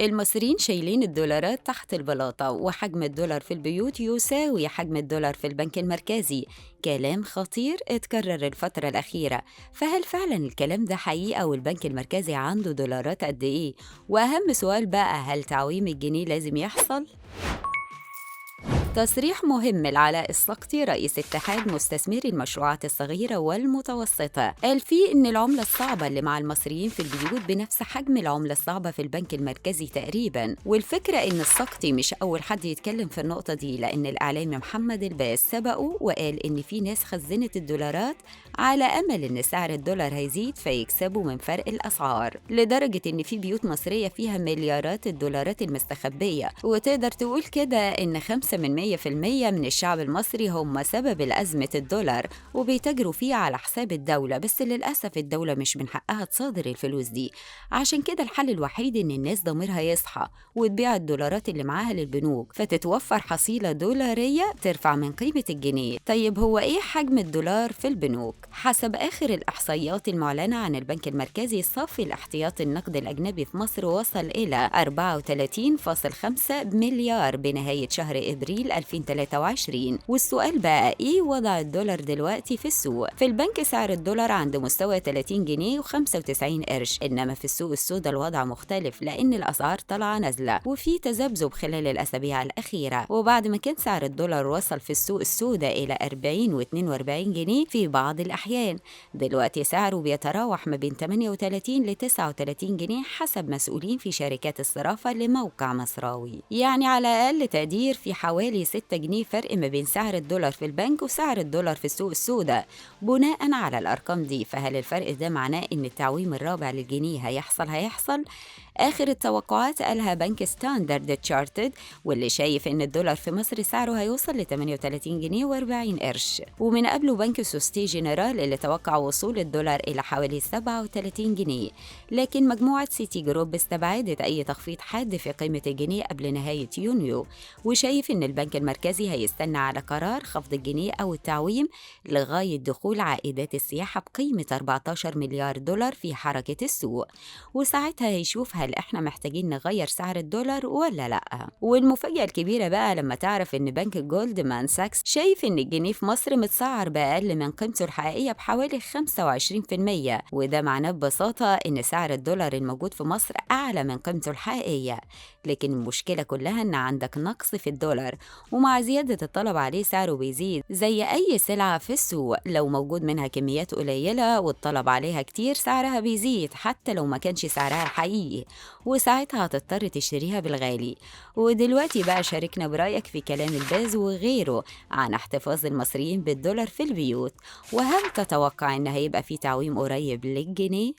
المصريين شايلين الدولارات تحت البلاطة، وحجم الدولار في البيوت يساوي حجم الدولار في البنك المركزي. كلام خطير اتكرر الفترة الأخيرة. فهل فعلا الكلام ده حقيقة، والبنك المركزي عنده دولارات قد إيه؟ وأهم سؤال بقى، هل تعويم الجنيه لازم يحصل؟ تصريح مهم لعلاء السقطي رئيس اتحاد مستثمري المشروعات الصغيرة والمتوسطة، قال فيه إن العملة الصعبة اللي مع المصريين في البيوت بنفس حجم العملة الصعبة في البنك المركزي تقريباً. والفكرة إن السقطي مش أول حد يتكلم في النقطة دي، لأن الإعلامي محمد الباز سبقه وقال إن في ناس خزنت الدولارات على أمل إن سعر الدولار هيزيد فيكسبوا من فرق الأسعار، لدرجة إن في بيوت مصرية فيها مليارات الدولارات المستخبية. وتقدر تقول كده إن 5% من الشعب المصري هم سبب الأزمة الدولار، وبيتاجروا فيه على حساب الدولة. بس للأسف الدولة مش من حقها تصادر الفلوس دي. عشان كده الحل الوحيد إن الناس ضميرها يصحى وتبيع الدولارات اللي معاها للبنوك، فتتوفر حصيلة دولارية ترفع من قيمة الجنيه. طيب هو إيه حجم الدولار في البنوك؟ حسب آخر الإحصائيات المعلنة عن البنك المركزي، صافي الاحتياطي النقد الأجنبي في مصر وصل إلى 34.5 مليار بنهاية شهر إبريل 2023. والسؤال بقى، إيه وضع الدولار دلوقتي في السوق؟ في البنك سعر الدولار عند مستوى 30 جنيه و95 قرش، إنما في السوق السوداء الوضع مختلف، لأن الأسعار طالعة نازلة وفي تذبذب خلال الأسابيع الأخيرة. وبعد ما كان سعر الدولار وصل في السوق السوداء إلى 40 و42 جنيه في بعض الأحيان، دلوقتي سعره بيتراوح ما بين 38 ل 39 جنيه حسب مسؤولين في شركات الصرافة لموقع مصراوي. يعني على أقل تقدير في حوالي 6 جنيه فرق ما بين سعر الدولار في البنك وسعر الدولار في السوق السوداء. بناء على الأرقام دي، فهل الفرق ده معناه إن التعويم الرابع للجنيه هيحصل؟ آخر التوقعات قالها بنك ستاندرد تشارتد، واللي شايف إن الدولار في مصر سعره هيوصل ل 38 جنيه و40 قرش. ومن قبله بنك سوستي جنرال اللي توقع وصول الدولار إلى حوالي 37 جنيه. لكن مجموعة سيتي جروب استبعدت أي تخفيض حاد في قيمة الجنيه قبل نهاية يونيو، وشايف إن البنك المركزي هيستنى على قرار خفض الجنيه أو التعويم لغاية دخول عائدات السياحة بقيمة 14 مليار دولار في حركة السوق، وساعتها هيشوف هل إحنا محتاجين نغير سعر الدولار ولا لأ. والمفاجأة الكبيرة بقى لما تعرف إن بنك جولدمان ساكس شايف إن الجنيه في مصر متسعر بأقل من قيمته الحقيقية بحوالي 25%، وده معناه ببساطة إن سعر الدولار الموجود في مصر أعلى من قيمته الحقيقية. لكن المشكلة كلها إن عندك نقص في الدولار، ومع زيادة الطلب عليه سعره بيزيد. زي أي سلعة في السوق، لو موجود منها كميات قليلة والطلب عليها كتير سعرها بيزيد حتى لو ما كانش سعرها الحقيقي، وساعتها هتضطر تشتريها بالغالي. ودلوقتي بقى شاركنا برأيك في كلام الباز وغيره عن احتفاظ المصريين بالدولار في البيوت، وهل تتوقع إن هيبقى في تعويم قريب للجنيه؟